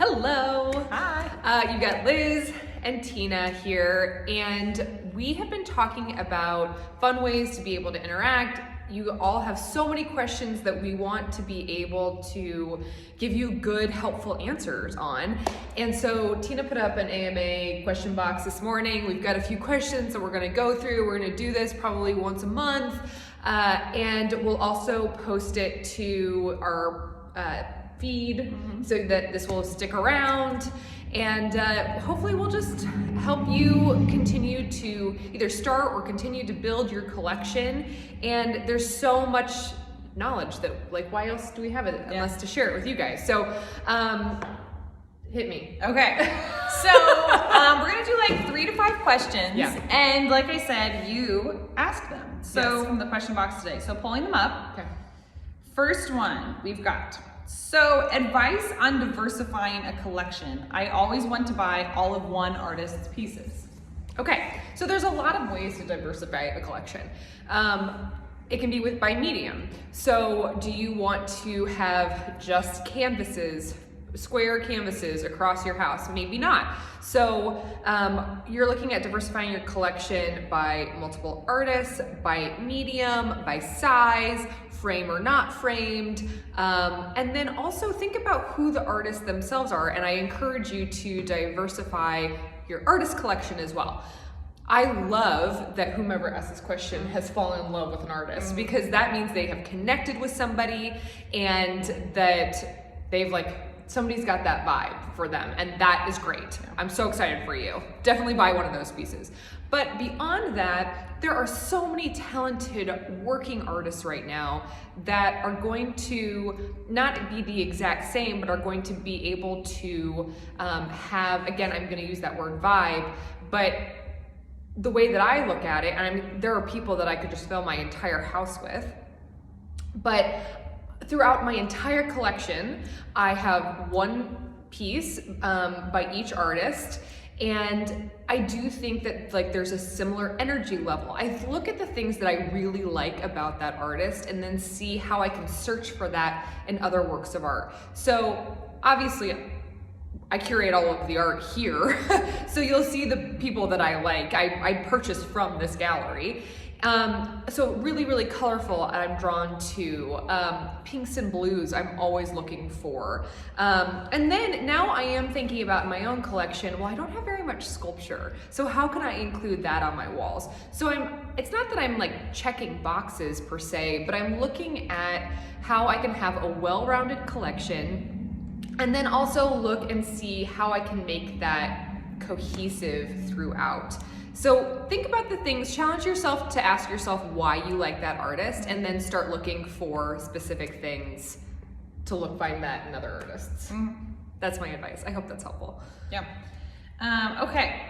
Hello. Hi. You've got Liz and Tina here, and we have been talking about fun ways to be able to interact. You all have so many questions that we want to be able to give you good, helpful answers on. And so Tina put up an AMA question box this morning. We've got a few questions that we're going to go through. We're going to do this probably once a month, and we'll also post it to our feed so that this will stick around, and hopefully we'll just help you continue to either start or continue to build your collection. And there's so much knowledge that, like, why else do we have it unless to share it with you guys? So hit me. Okay. So we're gonna do like 3 to 5 questions. Yeah. And like I said, you ask them. So Yes. from the question box today. So pulling them up. Okay. First one we've got. So advice on diversifying a collection. I always want to buy all of one artist's pieces. Okay, so there's a lot of ways to diversify a collection. It can be by medium. So do you want to have just canvases, square canvases across your house? Maybe not. So you're looking at diversifying your collection by multiple artists, by medium, by size, frame or not framed, and then also think about who the artists themselves are. And I encourage you to diversify your artist collection as well. I love that whomever asked this question has fallen in love with an artist, because that means they have connected with somebody and that they've somebody's got that vibe for them, and that is great. I'm so excited for you. Definitely buy one of those pieces. But beyond that, there are so many talented working artists right now that are going to not be the exact same, but are going to be able to have, again, I'm gonna use that word vibe, but the way that I look at it, and there are people that I could just fill my entire house with, but throughout my entire collection, I have one piece by each artist, and I do think that there's a similar energy level. I look at the things that I really like about that artist and then see how I can search for that in other works of art. So obviously, I curate all of the art here, so you'll see the people that I like. I purchased from this gallery. So really, really colorful, and I'm drawn to pinks and blues. I'm always looking for. And then now I am thinking about my own collection. Well, I don't have very much sculpture, so how can I include that on my walls? So it's not that I'm checking boxes per se, but I'm looking at how I can have a well-rounded collection, and then also look and see how I can make that cohesive throughout. So think about the things, challenge yourself to ask yourself why you like that artist, and then start looking for specific things to find that in other artists. That's my advice. I hope that's helpful. Yeah. Okay.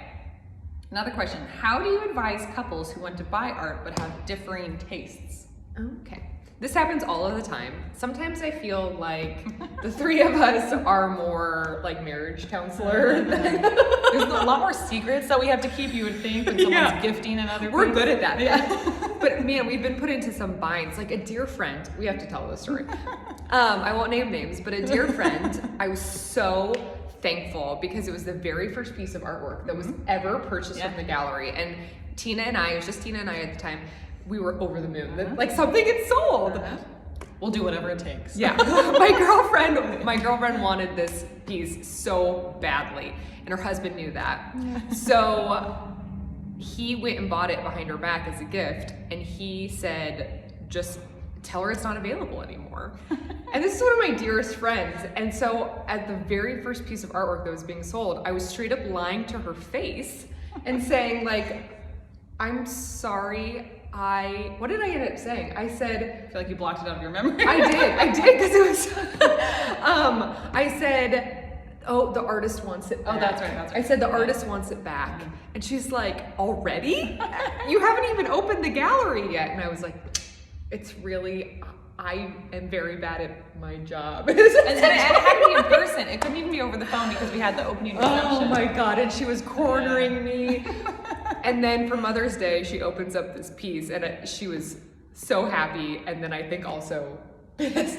Another question. How do you advise couples who want to buy art but have differing tastes? Okay. This happens all of the time. Sometimes I feel like the 3 of us are more like marriage counselor. There's a lot more secrets that we have to keep, you would think, when someone's gifting another. We're good at that. Yeah. But man, we've been put into some binds. Like a dear friend, we have to tell this story. I won't name names, but a dear friend, I was so thankful because it was the very first piece of artwork that was ever purchased from the gallery. And Tina and I, it was just Tina and I at the time, we were over the moon that something had sold. We'll do whatever it takes. Yeah. my girlfriend wanted this piece so badly, and her husband knew that. So he went and bought it behind her back as a gift, and he said, just tell her it's not available anymore. And this is one of my dearest friends. And so at the very first piece of artwork that was being sold, I was straight up lying to her face and saying, I'm sorry, what did I end up saying? I said, I feel like you blocked it out of your memory. I did, because it was, I said, oh, the artist wants it back. Oh, that's right. I said, the artist wants it back. And she's like, already? You haven't even opened the gallery yet. And I was like, it's really, I am very bad at my job. And it had to be in person. It couldn't even be over the phone because we had the opening reception. Oh my God, and she was cornering me. And then for Mother's Day, she opens up this piece, and she was so happy, and then I think also pissed.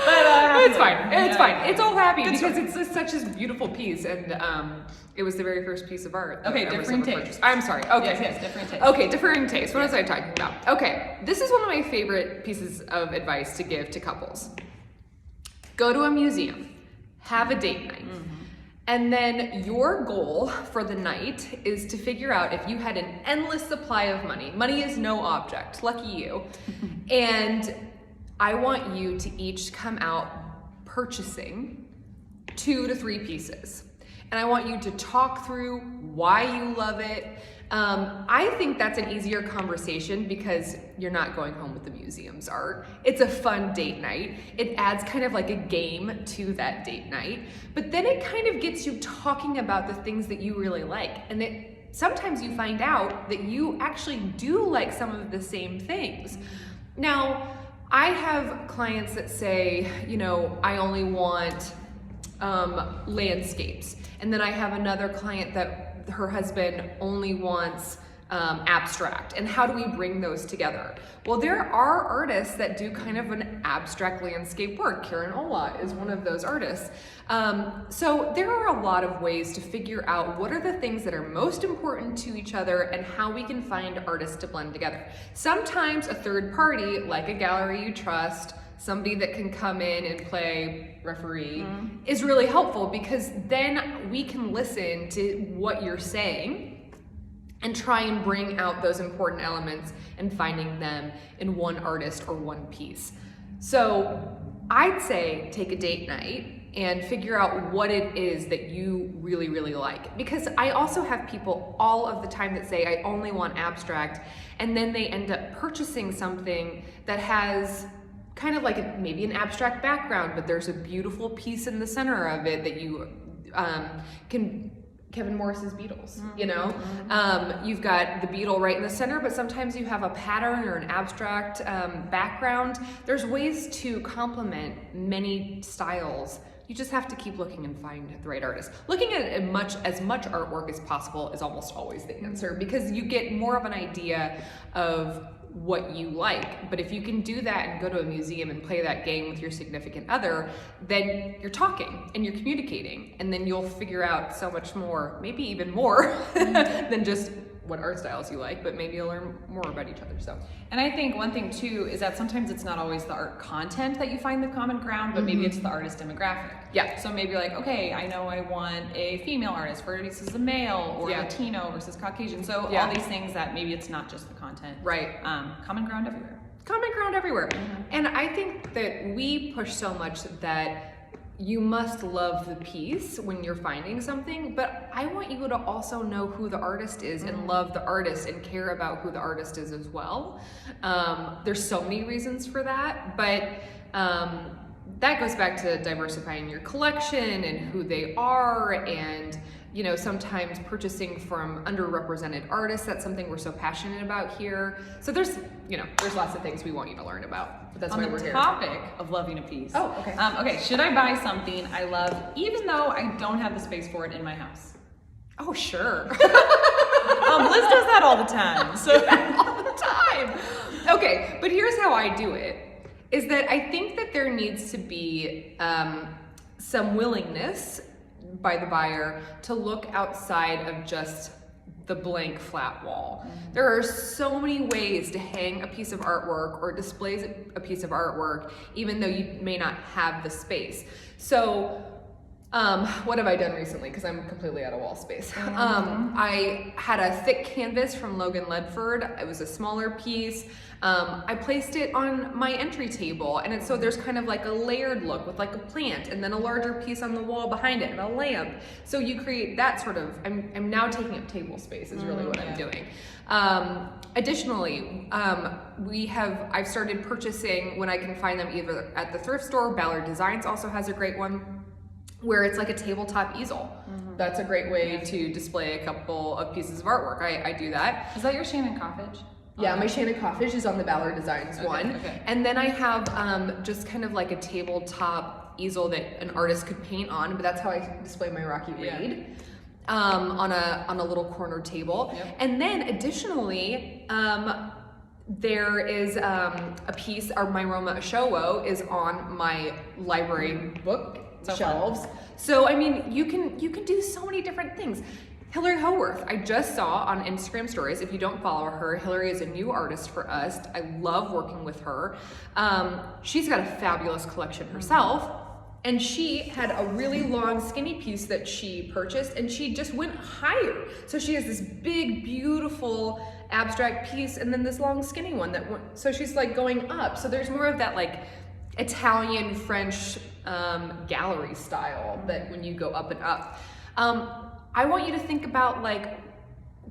But it's fine. It's fine. It's all happy Good because story. it's just such a beautiful piece, and it was the very first piece of art. that Okay, I was differing ever taste. purchased. I'm sorry. Okay. Yes, different taste. Okay, differing taste. What was I talking about? Okay, this is one of my favorite pieces of advice to give to couples. Go to a museum, have a date night. And then your goal for the night is to figure out if you had an endless supply of money. Money is no object, lucky you. And I want you to each come out purchasing 2 to 3 pieces. And I want you to talk through why you love it. I think that's an easier conversation because you're not going home with the museum's art. It's a fun date night. It adds kind of like a game to that date night. But then it kind of gets you talking about the things that you really like. And sometimes you find out that you actually do like some of the same things. Now, I have clients that say, you know, I only want landscapes. And then I have another client that her husband only wants abstract. And how do we bring those together? Well, there are artists that do kind of an abstract landscape work. Karen Ola is one of those artists. So there are a lot of ways to figure out what are the things that are most important to each other and how we can find artists to blend together. Sometimes a third party, like a gallery you trust, somebody that can come in and play referee is really helpful because then we can listen to what you're saying and try and bring out those important elements and finding them in one artist or one piece. So I'd say take a date night and figure out what it is that you really, really like. Because I also have people all of the time that say, I only want abstract, and then they end up purchasing something that has kind of like maybe an abstract background, but there's a beautiful piece in the center of it that you can, Kevin Morris's Beetles, you know? You've got the beetle right in the center, but sometimes you have a pattern or an abstract background. There's ways to complement many styles. You just have to keep looking and find the right artist. Looking at as much artwork as possible is almost always the answer because you get more of an idea of what you like. But if you can do that and go to a museum and play that game with your significant other, then you're talking and you're communicating, and then you'll figure out so much more, maybe even more than just what art styles you like, but maybe you'll learn more about each other. So, and I think one thing too is that sometimes it's not always the art content that you find the common ground, but maybe it's the artist demographic. Yeah. So maybe like, okay, I know I want a female artist versus a male, or Latino versus Caucasian. So all these things that maybe it's not just the content. Right. Common ground everywhere. Common ground everywhere. And I think that we push so much that you must love the piece when you're finding something, but I want you to also know who the artist is and love the artist and care about who the artist is as well. There's so many reasons for that, but that goes back to diversifying your collection and who they are, and you know, sometimes purchasing from underrepresented artists. That's something we're so passionate about here. So there's lots of things we want you to learn about. But that's why we're here. On the topic of loving a piece. Oh, okay. Okay, should I buy something I love even though I don't have the space for it in my house? Oh, sure. Liz does that all the time. So all the time. Okay, but here's how I do it, is that I think that there needs to be some willingness by the buyer to look outside of just the blank flat wall. There are so many ways to hang a piece of artwork or display a piece of artwork, even though you may not have the space. So what have I done recently? Because I'm completely out of wall space. I had a thick canvas from Logan Ledford. It was a smaller piece. I placed it on my entry table, and so there's kind of like a layered look with like a plant and then a larger piece on the wall behind it and a lamp. So you create that sort of, I'm now taking up table space is really what I'm doing. Additionally, I've started purchasing when I can find them either at the thrift store. Ballard Designs also has a great one, where it's like a tabletop easel. That's a great way to display a couple of pieces of artwork. I do that. Is that your Shannon Coffage? Yeah, my Shannon Coffage is on the Ballard Designs one. Okay. And then I have just kind of like a tabletop easel that an artist could paint on, but that's how I display my Rocky Reed. On a little corner table. And then additionally, there is a piece, or my Roma Ashowo is on my library book shelves. So I mean, you can do so many different things. Hillary Howarth, I just saw on Instagram stories. If you don't follow her, Hillary is a new artist for us. I love working with her. She's got a fabulous collection herself. And she had a really long skinny piece that she purchased, and she just went higher. So she has this big, beautiful abstract piece, and then this long skinny one that went, so she's like going up. So there's more of that like Italian, French gallery style that when you go up and up. I want you to think about, like,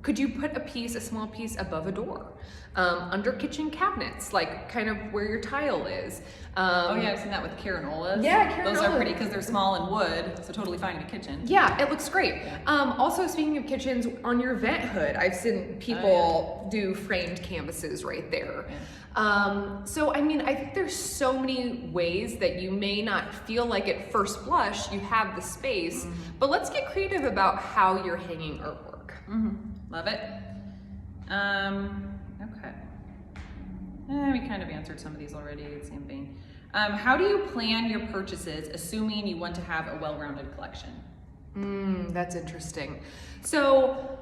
could you put a small piece above a door? Under kitchen cabinets, like kind of where your tile is. Oh yeah, I've seen that with carinolas. Yeah, carinolas. Those are pretty because they're small and wood, so totally fine in a kitchen. Yeah, it looks great. Yeah. Also, speaking of kitchens, on your vent hood, I've seen people do framed canvases right there. Yeah. So I mean, I think there's so many ways that you may not feel like at first blush you have the space, but let's get creative about how you're hanging artwork. Love it. Okay. We kind of answered some of these already, same vein. How do you plan your purchases, assuming you want to have a well-rounded collection? That's interesting. So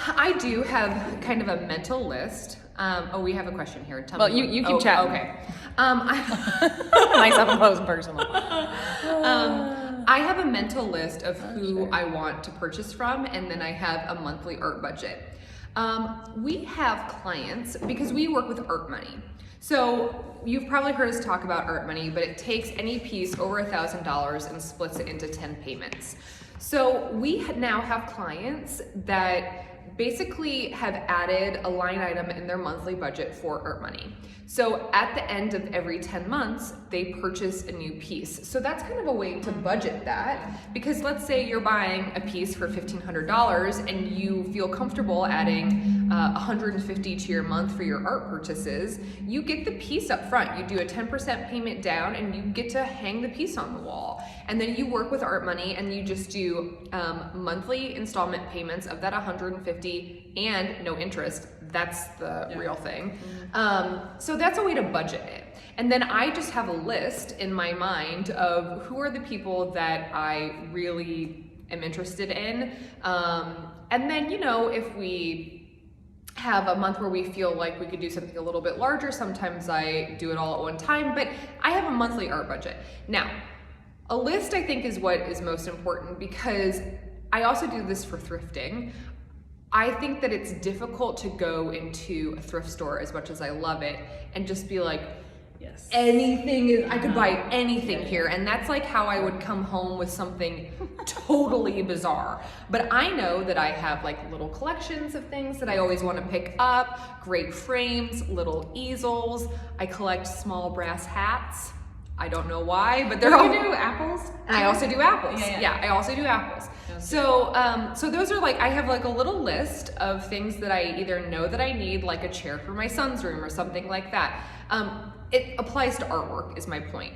I do have kind of a mental list. We have a question here. Tell me. You keep chatting. Okay. Nice up and close and personal. I have a mental list of who I want to purchase from, and then I have a monthly art budget. We have clients, because we work with Art Money. So you've probably heard us talk about Art Money, but it takes any piece over $1,000 and splits it into 10 payments. So we now have clients that basically have added a line item in their monthly budget for Art Money. So at the end of every 10 months, they purchase a new piece. So that's kind of a way to budget that, because let's say you're buying a piece for $1,500 and you feel comfortable adding $150 to your month for your art purchases. You get the piece up front. You do a 10% payment down and you get to hang the piece on the wall. And then you work with Art Money and you just do monthly installment payments of that $150 and no interest. That's the real thing. So that's a way to budget it. And then I just have a list in my mind of who are the people that I really am interested in. And then, you know, if we have a month where we feel like we could do something a little bit larger, sometimes I do it all at one time, but I have a monthly art budget. Now, a list I think is what is most important, because I also do this for thrifting. I think that it's difficult to go into a thrift store, as much as I love it, and just be like, yes, anything is, I could buy anything here. And that's like how I would come home with something totally bizarre. But I know that I have like little collections of things that I always want to pick up, great frames, little easels. I collect small brass hats. I don't know why, but they're all. You do apples? And I also do apples. Yeah. I also do apples. So, so those are like, I have like a little list of things that I either know that I need, like a chair for my son's room or something like that. It applies to artwork, is my point.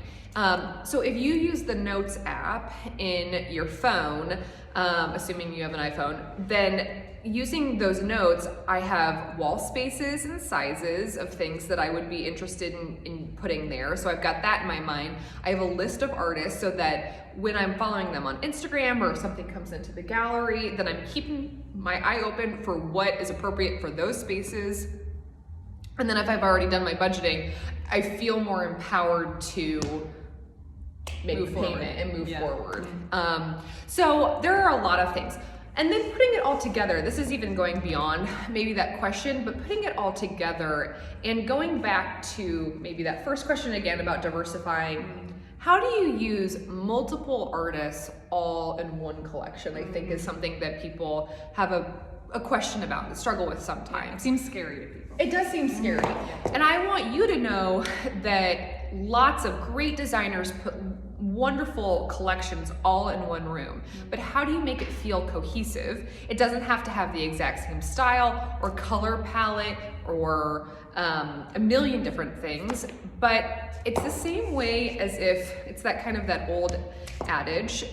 So if you use the Notes app in your phone, assuming you have an iPhone, then using those notes, I have wall spaces and sizes of things that I would be interested in putting there. So I've got that in my mind. I have a list of artists so that when I'm following them on Instagram or something comes into the gallery, then I'm keeping my eye open for what is appropriate for those spaces. And then if I've already done my budgeting, I feel more empowered to make a payment and move forward. So there are a lot of things. And then putting it all together, this is even going beyond maybe that question, but putting it all together and going back to maybe that first question again about diversifying. How do you use multiple artists all in one collection? I think is something that people have a question about, that struggle with sometimes. It seems scary to people. It does seem scary. And I want you to know that lots of great designers put wonderful collections all in one room. But how do you make it feel cohesive? It doesn't have to have the exact same style or color palette or a million different things, but it's the same way as if it's that kind of that old adage.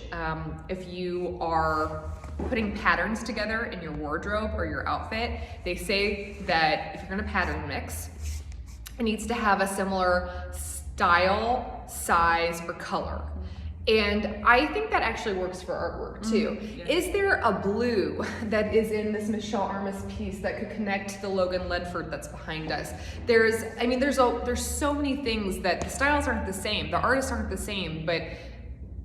If you are putting patterns together in your wardrobe or your outfit, they say that if you're gonna pattern mix, it needs to have a similar style, size, or color. And I think that actually works for artwork too. Yeah. Is there a blue that is in this Michelle Armas piece that could connect to the Logan Ledford that's behind us? There's so many things that the styles aren't the same, the artists aren't the same, but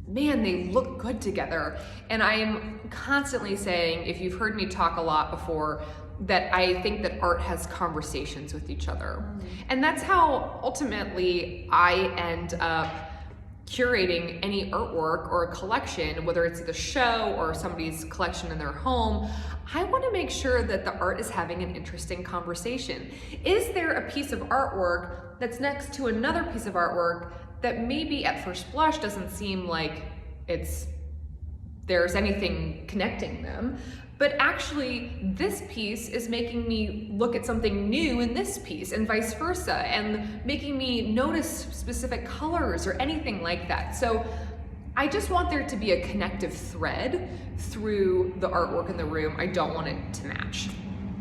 man, they look good together. And I am constantly saying, if you've heard me talk a lot before, that I think that art has conversations with each other. And that's how ultimately I end up curating any artwork or a collection, whether it's the show or somebody's collection in their home. I want to make sure that the art is having an interesting conversation. Is there a piece of artwork that's next to another piece of artwork that maybe at first blush doesn't seem like there's anything connecting them, but actually this piece is making me look at something new in this piece and vice versa, and making me notice specific colors or anything like that. So I just want there to be a connective thread through the artwork in the room. I don't want it to match.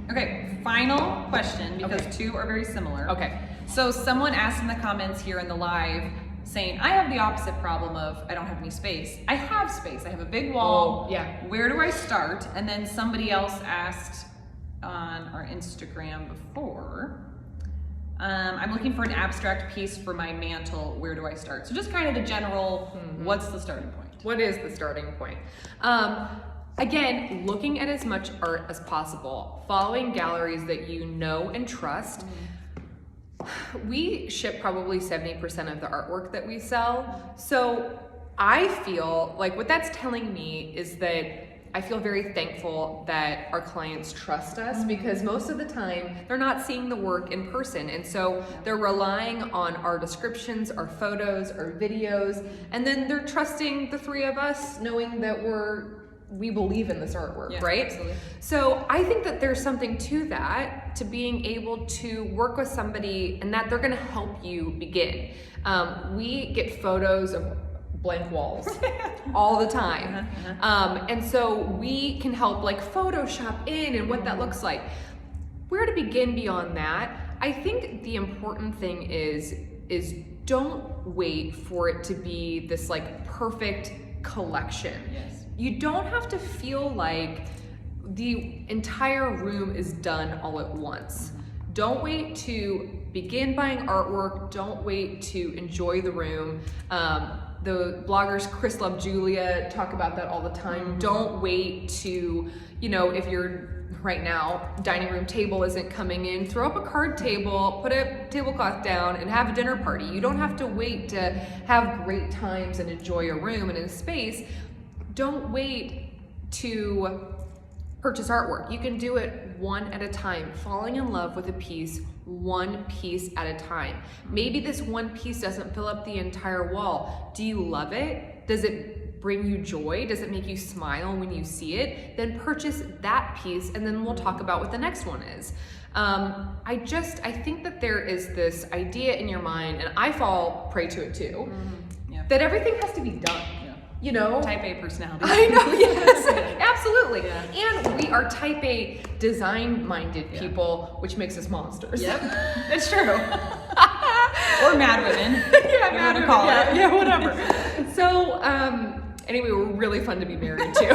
Okay, final question, because two are very similar. Okay. So someone asked in the comments here in the live, saying, I have the opposite problem of I don't have any space. I have space, I have a big wall. Oh, yeah. Where do I start? And then somebody else asked on our Instagram before, I'm looking for an abstract piece for my mantle, where do I start? So just kind of the general, what's the starting point? What is the starting point? Again, looking at as much art as possible, following galleries that you know and trust. We ship probably 70% of the artwork that we sell. So I feel like what that's telling me is that I feel very thankful that our clients trust us, because most of the time they're not seeing the work in person. And so they're relying on our descriptions, our photos, our videos, and then they're trusting the three of us, knowing that we believe in this artwork, right? Absolutely. So I think that there's something to that, to being able to work with somebody and that they're gonna help you begin. We get photos of blank walls all the time. And so we can help like Photoshop in and what that looks like. Where to begin beyond that? I think the important thing is don't wait for it to be this like perfect collection. Yes. You don't have to feel like the entire room is done all at once. Don't wait to begin buying artwork. Don't wait to enjoy the room. The bloggers Chris Love Julia talk about that all the time. Don't wait to, if you're right now, dining room table isn't coming in, throw up a card table, put a tablecloth down and have a dinner party. You don't have to wait to have great times and enjoy a room and a space. Don't wait to purchase artwork. You can do it one at a time, falling in love with a piece, one piece at a time. Maybe this one piece doesn't fill up the entire wall. Do you love it? Does it bring you joy? Does it make you smile when you see it? Then purchase that piece, and then we'll talk about what the next one is. I think that there is this idea in your mind, and I fall prey to it too, that everything has to be done. Type A personality. I know, yes, absolutely. Yeah. And we are type A design-minded people, which makes us monsters. Yep, it's true. Or mad women. Yeah, mad women. Call it. Yeah, whatever. So, anyway, we're really fun to be married to.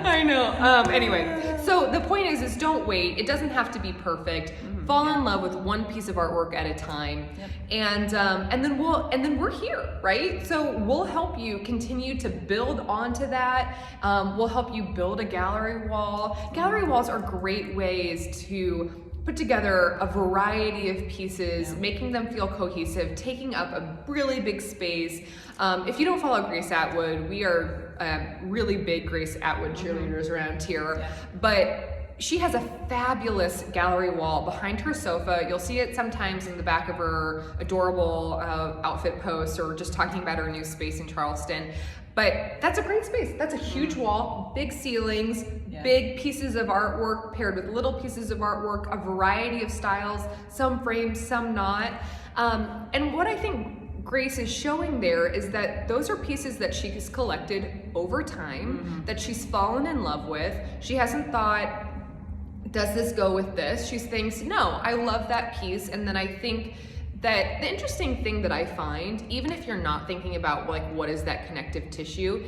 I know. Anyway, so the point is don't wait. It doesn't have to be perfect. Fall in love with one piece of artwork at a time, and then we're here, right? So we'll help you continue to build onto that. We'll help you build a gallery wall. Gallery walls are great ways to put together a variety of pieces, making them feel cohesive, taking up a really big space. If you don't follow Grace Atwood, we are really big Grace Atwood cheerleaders around here, but she has a fabulous gallery wall behind her sofa. You'll see it sometimes in the back of her adorable outfit posts, or just talking about her new space in Charleston. But that's a great space. That's a huge wall, big ceilings, big pieces of artwork paired with little pieces of artwork, a variety of styles, some framed, some not. And what I think Grace is showing there is that those are pieces that she has collected over time, that she's fallen in love with. She hasn't thought, does this go with this? She thinks, no, I love that piece. And then I think that the interesting thing that I find, even if you're not thinking about like what is that connective tissue,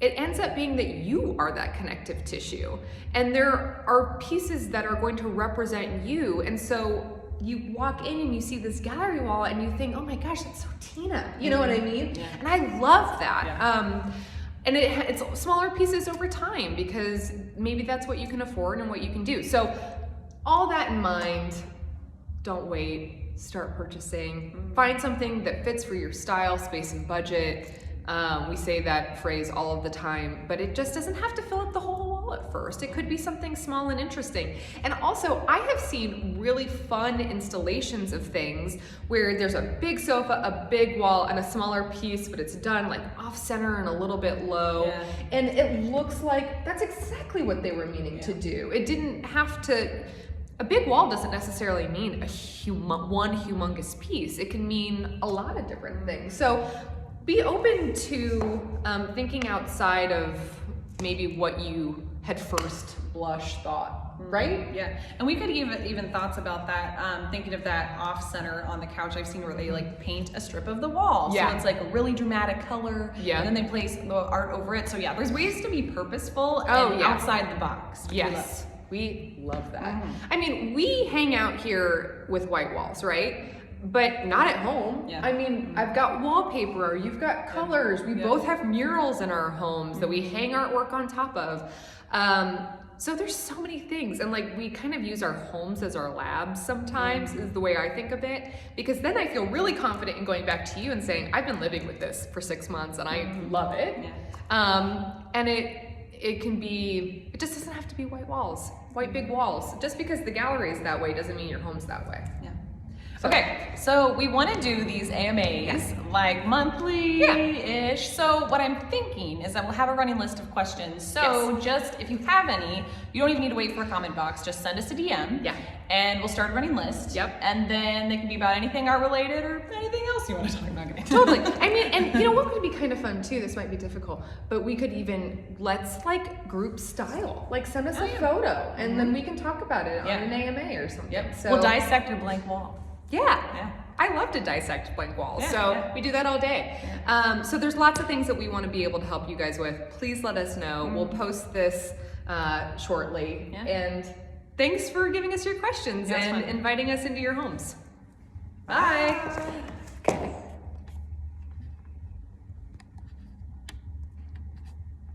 it ends up being that you are that connective tissue. And there are pieces that are going to represent you. And so you walk in and you see this gallery wall and you think, oh my gosh, that's so Tina. You know what I mean? Yeah. And I love that. Yeah. And it's smaller pieces over time because maybe that's what you can afford and what you can do. So all that in mind, don't wait, start purchasing. Find something that fits for your style, space, and budget. We say that phrase all of the time, but it just doesn't have to fill up the whole wall at first. It could be something small and interesting. And also, I have seen really fun installations of things where there's a big sofa, a big wall, and a smaller piece, but it's done like off center and a little bit low. Yeah. And it looks like that's exactly what they were meaning to do. It didn't have to. A big wall doesn't necessarily mean one humongous piece. It can mean a lot of different things. So be open to thinking outside of maybe what you had first blush thought, right? Yeah, and we could even thoughts about that, thinking of that off center on the couch. I've seen where they like paint a strip of the wall. Yeah. So it's like a really dramatic color. Yeah. And then they place the art over it. So yeah, there's ways to be purposeful and yeah. outside the box. Yes, we love that. I mean, we hang out here with white walls, right? But not at home. Yeah. I mean, I've got wallpaper, you've got colors. We Yeah. both have murals in our homes that we hang artwork on top of. So there's so many things. And like, we kind of use our homes as our labs sometimes, is the way I think of it. Because then I feel really confident in going back to you and saying, I've been living with this for 6 months and I love it. Yeah. And it can be, it just doesn't have to be white walls, white big walls. Just because the gallery is that way doesn't mean your home's that way. Yeah. So- Okay, so we want to do these AMAs like monthly-ish. So what I'm thinking is that we'll have a running list of questions. So just if you have any, you don't even need to wait for a comment box. Just send us a DM. Yeah. And we'll start a running list. Yep. And then they can be about anything art related or anything else you want to talk about. Totally. I mean, and you know what would be kind of fun too? This might be difficult, but we could even, let's like group style. Like send us a photo and then we can talk about it on an AMA or something. Yep. So We'll dissect your blank wall. Yeah. I love to dissect blank walls, Yeah, so yeah. we do that all day. So there's lots of things that we want to be able to help you guys with. Please let us know. We'll post this shortly. Yeah. And thanks for giving us your questions Yeah, and fun. inviting us into your homes. Bye. Okay.